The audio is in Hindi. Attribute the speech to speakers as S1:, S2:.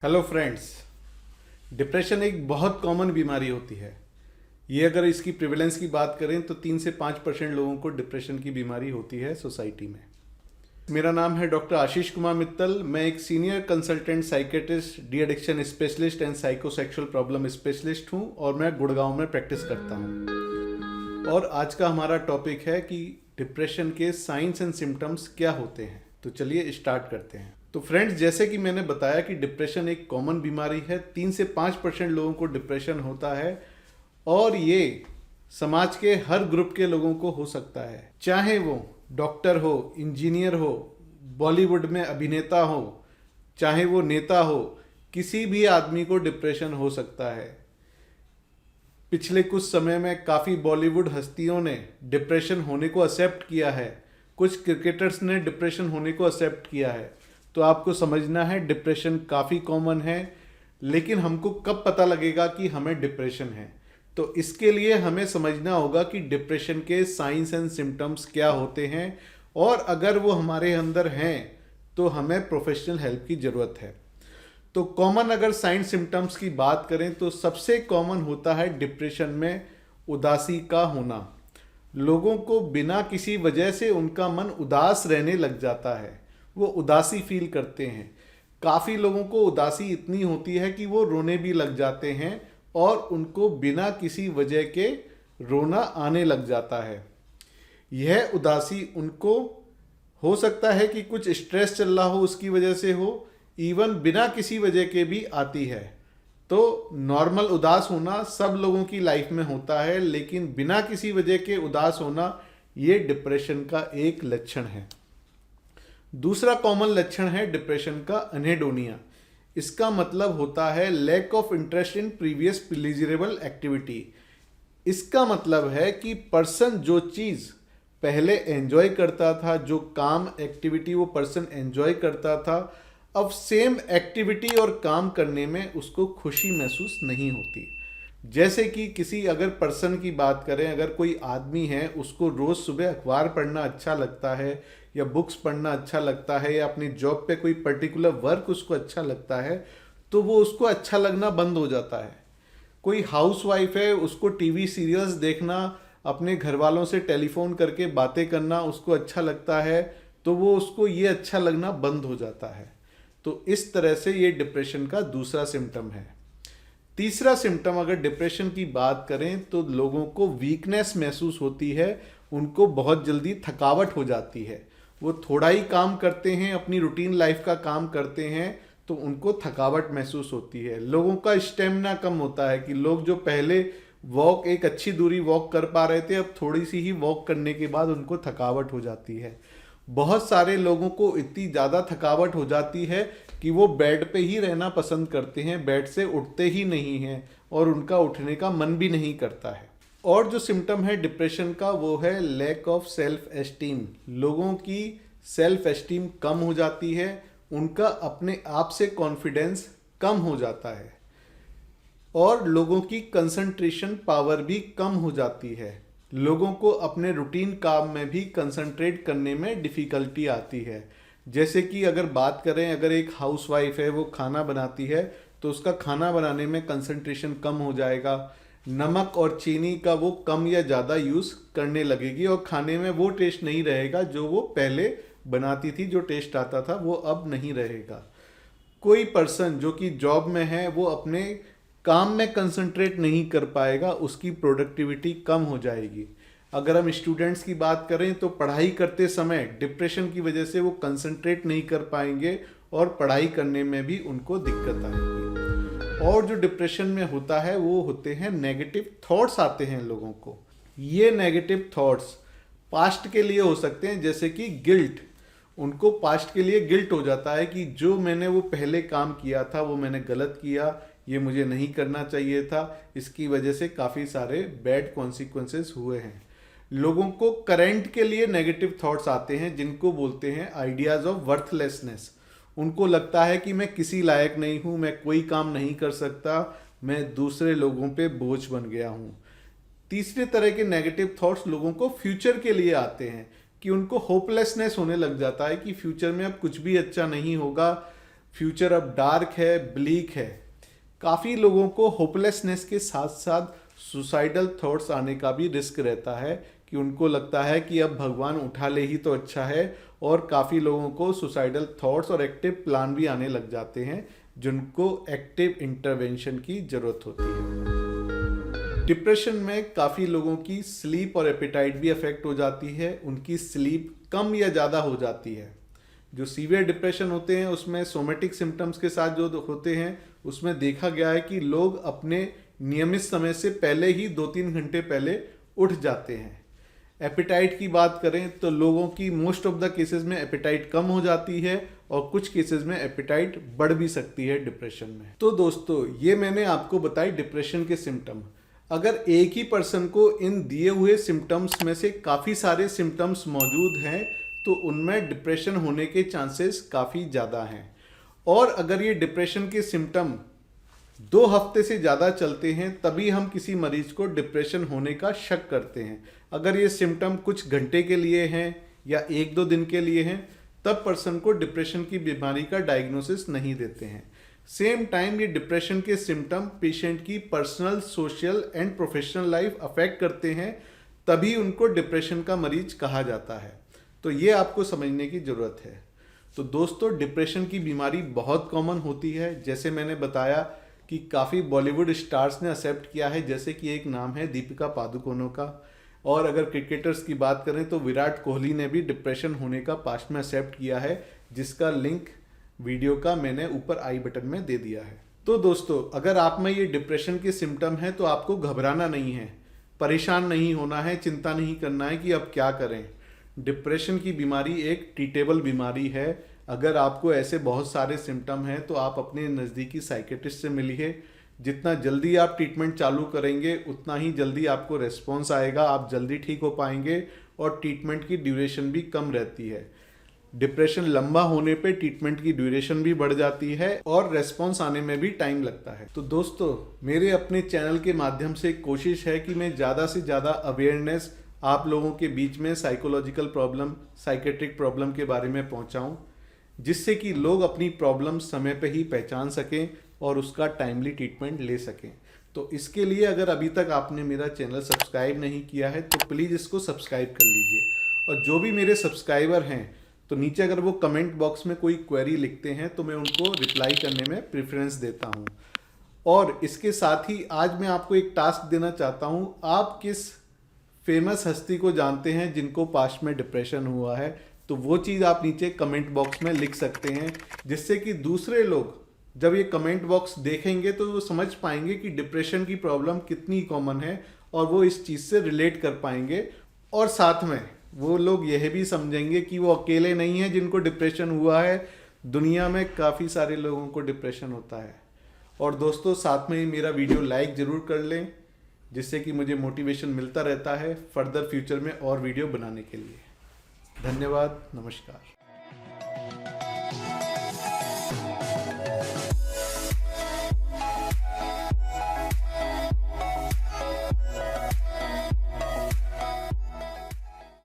S1: Hello friends. डिप्रेशन एक बहुत कॉमन बीमारी होती है। ये अगर इसकी प्रिवेलेंस की बात करें तो 3 से 5% लोगों को डिप्रेशन की बीमारी होती है सोसाइटी में। मेरा नाम है डॉक्टर आशीष कुमार मित्तल। मैं एक senior consultant psychiatrist, de addiction specialist and psychosexual problem specialist हूँ और मैं गुड़गांव में प्रैक्टिस करता हूँ। और आज का हमारा टॉपिक है कि डिप्रेशन के साइंस एंड सिम्टम्स क्या होते हैं। तो चलिए स्टार्ट करते हैं। तो फ्रेंड्स, जैसे कि मैंने बताया कि डिप्रेशन एक कॉमन बीमारी है। 3 से 5% लोगों को डिप्रेशन होता है और ये समाज के हर ग्रुप के लोगों को हो सकता है, चाहे वो डॉक्टर हो, इंजीनियर हो, बॉलीवुड में अभिनेता हो, चाहे वो नेता हो, किसी भी आदमी को डिप्रेशन हो सकता है। पिछले कुछ समय में काफ़ी बॉलीवुड हस्तियों ने डिप्रेशन होने को एक्सेप्ट किया है। कुछ क्रिकेटर्स ने डिप्रेशन होने को एक्सेप्ट किया है। तो आपको समझना है डिप्रेशन काफ़ी कॉमन है, लेकिन हमको कब पता लगेगा कि हमें डिप्रेशन है। तो इसके लिए हमें समझना होगा कि डिप्रेशन के साइंस एंड सिम्टम्स क्या होते हैं और अगर वो हमारे अंदर हैं तो हमें प्रोफेशनल हेल्प की ज़रूरत है। तो कॉमन अगर साइंस सिम्टम्स की बात करें तो सबसे कॉमन होता है डिप्रेशन में उदासी का होना। लोगों को बिना किसी वजह से उनका मन उदास रहने लग जाता है, वो उदासी फील करते हैं। काफ़ी लोगों को उदासी इतनी होती है कि वो रोने भी लग जाते हैं और उनको बिना किसी वजह के रोना आने लग जाता है। यह उदासी उनको हो सकता है कि कुछ स्ट्रेस चल रहा हो उसकी वजह से हो, इवन बिना किसी वजह के भी आती है। तो नॉर्मल उदास होना सब लोगों की लाइफ में होता है, लेकिन बिना किसी वजह के उदास होना ये डिप्रेशन का एक लक्षण है। दूसरा कॉमन लक्षण है डिप्रेशन का अनहेडोनिया। इसका मतलब होता है lack of interest in previous pleasurable activity. इसका मतलब है कि पर्सन जो चीज़ पहले एंजॉय करता था, जो काम एक्टिविटी वो पर्सन एंजॉय करता था, अब सेम एक्टिविटी और काम करने में उसको खुशी महसूस नहीं होती। जैसे कि किसी अगर पर्सन की बात करें, अगर कोई आदमी है उसको रोज़ सुबह अखबार पढ़ना अच्छा लगता है या बुक्स पढ़ना अच्छा लगता है या अपनी जॉब पे कोई पर्टिकुलर वर्क उसको अच्छा लगता है, तो वो उसको अच्छा लगना बंद हो जाता है। कोई हाउसवाइफ है, उसको टीवी सीरियल्स देखना, अपने घर वालों से टेलीफोन करके बातें करना उसको अच्छा लगता है, तो वो उसको ये अच्छा लगना बंद हो जाता है। तो इस तरह से ये डिप्रेशन का दूसरा सिम्टम है। तीसरा सिम्टम अगर डिप्रेशन की बात करें तो लोगों को वीकनेस महसूस होती है, उनको बहुत जल्दी थकावट हो जाती है। वो थोड़ा ही काम करते हैं, अपनी रूटीन लाइफ का काम करते हैं तो उनको थकावट महसूस होती है। लोगों का स्टेमिना कम होता है कि लोग जो पहले वॉक एक अच्छी दूरी वॉक कर पा रहे थे, अब थोड़ी सी ही वॉक करने के बाद उनको थकावट हो जाती है। बहुत सारे लोगों को इतनी ज़्यादा थकावट हो जाती है कि वो बेड पे ही रहना पसंद करते हैं, बेड से उठते ही नहीं हैं और उनका उठने का मन भी नहीं करता है। और जो सिम्टम है डिप्रेशन का वो है लैक ऑफ सेल्फ एस्टीम। लोगों की सेल्फ एस्टीम कम हो जाती है, उनका अपने आप से कॉन्फिडेंस कम हो जाता है और लोगों की कंसंट्रेशन पावर भी कम हो जाती है। लोगों को अपने रूटीन काम में भी कंसंट्रेट करने में डिफ़िकल्टी आती है। जैसे कि अगर बात करें, अगर एक हाउसवाइफ है वो खाना बनाती है तो उसका खाना बनाने में कंसंट्रेशन कम हो जाएगा। नमक और चीनी का वो कम या ज़्यादा यूज़ करने लगेगी और खाने में वो टेस्ट नहीं रहेगा जो वो पहले बनाती थी, जो टेस्ट आता था वो अब नहीं रहेगा। कोई पर्सन जो कि जॉब में है वो अपने काम में कंसंट्रेट नहीं कर पाएगा, उसकी प्रोडक्टिविटी कम हो जाएगी। अगर हम स्टूडेंट्स की बात करें तो पढ़ाई करते समय डिप्रेशन की वजह से वो कंसंट्रेट नहीं कर पाएंगे और पढ़ाई करने में भी उनको दिक्कत आएगी। और जो डिप्रेशन में होता है वो होते हैं नेगेटिव थॉट्स आते हैं लोगों को। ये नेगेटिव थॉट्स पास्ट के लिए हो सकते हैं, जैसे कि गिल्ट। उनको पास्ट के लिए गिल्ट हो जाता है कि जो मैंने वो पहले काम किया था वो मैंने गलत किया, ये मुझे नहीं करना चाहिए था, इसकी वजह से काफ़ी सारे बैड कॉन्सिक्वेंसेस हुए हैं। लोगों को करंट के लिए नेगेटिव थॉट्स आते हैं जिनको बोलते हैं आइडियाज़ ऑफ वर्थलेसनेस। उनको लगता है कि मैं किसी लायक नहीं हूँ, मैं कोई काम नहीं कर सकता, मैं दूसरे लोगों पे बोझ बन गया हूँ। तीसरे तरह के नेगेटिव थॉट्स लोगों को फ्यूचर के लिए आते हैं कि उनको होपलेसनेस होने लग जाता है कि फ्यूचर में अब कुछ भी अच्छा नहीं होगा, फ्यूचर अब डार्क है, ब्लीक है। काफ़ी लोगों को होपलेसनेस के साथ साथ सुसाइडल थॉट्स आने का भी रिस्क रहता है कि उनको लगता है कि अब भगवान उठा ले ही तो अच्छा है, और काफ़ी लोगों को सुसाइडल थॉट्स और एक्टिव प्लान भी आने लग जाते हैं जिनको एक्टिव इंटरवेंशन की ज़रूरत होती है। डिप्रेशन में काफ़ी लोगों की स्लीप और एपेटाइट भी अफेक्ट हो जाती है, उनकी स्लीप कम या ज़्यादा हो जाती है। जो सीवियर डिप्रेशन होते हैं उसमें सोमेटिक सिम्टम्स के साथ जो होते हैं उसमें देखा गया है कि लोग अपने नियमित समय से पहले ही 2-3 घंटे पहले उठ जाते हैं। एपेटाइट की बात करें तो लोगों की मोस्ट ऑफ द केसेस में एपेटाइट कम हो जाती है और कुछ केसेस में एपेटाइट बढ़ भी सकती है डिप्रेशन में। तो दोस्तों, ये मैंने आपको बताई डिप्रेशन के सिम्टम। अगर एक ही पर्सन को इन दिए हुए सिम्टम्स में से काफ़ी सारे सिम्टम्स मौजूद हैं तो उनमें डिप्रेशन होने के चांसेस काफ़ी ज़्यादा हैं। और अगर ये डिप्रेशन के सिम्टम 2 हफ्ते से ज़्यादा चलते हैं तभी हम किसी मरीज को डिप्रेशन होने का शक करते हैं। अगर ये सिम्टम कुछ घंटे के लिए हैं या 1-2 दिन के लिए हैं तब पर्सन को डिप्रेशन की बीमारी का डायग्नोसिस नहीं देते हैं। सेम टाइम ये डिप्रेशन के सिम्टम पेशेंट की personal, social and professional life affect करते हैं, तभी उनको डिप्रेशन का मरीज कहा जाता है। तो ये आपको समझने की ज़रूरत है। तो दोस्तों, डिप्रेशन की बीमारी बहुत कॉमन होती है। जैसे मैंने बताया कि काफ़ी बॉलीवुड स्टार्स ने एक्सेप्ट किया है, जैसे कि एक नाम है दीपिका पादुकोण का, और अगर क्रिकेटर्स की बात करें तो विराट कोहली ने भी डिप्रेशन होने का पास्ट में एक्सेप्ट किया है, जिसका लिंक वीडियो का मैंने ऊपर आई बटन में दे दिया है। तो दोस्तों, अगर आप में ये डिप्रेशन के सिम्टम हैं तो आपको घबराना नहीं है, परेशान नहीं होना है, चिंता नहीं करना है कि अब क्या करें। डिप्रेशन की बीमारी एक ट्रीटेबल बीमारी है। अगर आपको ऐसे बहुत सारे सिम्टम हैं तो आप अपने नज़दीकी साइकेट्रिस्ट से मिलिए। जितना जल्दी आप ट्रीटमेंट चालू करेंगे उतना ही जल्दी आपको रेस्पॉन्स आएगा, आप जल्दी ठीक हो पाएंगे और ट्रीटमेंट की ड्यूरेशन भी कम रहती है। डिप्रेशन लंबा होने पे ट्रीटमेंट की ड्यूरेशन भी बढ़ जाती है और रेस्पॉन्स आने में भी टाइम लगता है। तो दोस्तों, मेरे अपने चैनल के माध्यम से कोशिश है कि मैं ज़्यादा से ज़्यादा अवेयरनेस आप लोगों के बीच में साइकोलॉजिकल प्रॉब्लम, साइकेट्रिक प्रॉब्लम के बारे में पहुंचाऊं, जिससे कि लोग अपनी प्रॉब्लम समय पे ही पहचान सकें और उसका टाइमली ट्रीटमेंट ले सकें। तो इसके लिए अगर अभी तक आपने मेरा चैनल सब्सक्राइब नहीं किया है तो प्लीज़ इसको सब्सक्राइब कर लीजिए। और जो भी मेरे सब्सक्राइबर हैं तो नीचे अगर वो कमेंट बॉक्स में कोई क्वेरी लिखते हैं तो मैं उनको रिप्लाई करने में प्रेफरेंस देता हूँ। और इसके साथ ही आज मैं आपको एक टास्क देना चाहता हूँ। आप किस फेमस हस्ती को जानते हैं जिनको पास्ट में डिप्रेशन हुआ है, तो वो चीज़ आप नीचे कमेंट बॉक्स में लिख सकते हैं, जिससे कि दूसरे लोग जब ये कमेंट बॉक्स देखेंगे तो वो समझ पाएंगे कि डिप्रेशन की प्रॉब्लम कितनी कॉमन है और वो इस चीज़ से रिलेट कर पाएंगे। और साथ में वो लोग यह भी समझेंगे कि वो अकेले नहीं हैं जिनको डिप्रेशन हुआ है, दुनिया में काफ़ी सारे लोगों को डिप्रेशन होता है। और दोस्तों, साथ में ही मेरा वीडियो लाइक ज़रूर कर लें, जिससे कि मुझे मोटिवेशन मिलता रहता है फर्दर फ्यूचर में और वीडियो बनाने के लिए। धन्यवाद, नमस्कार।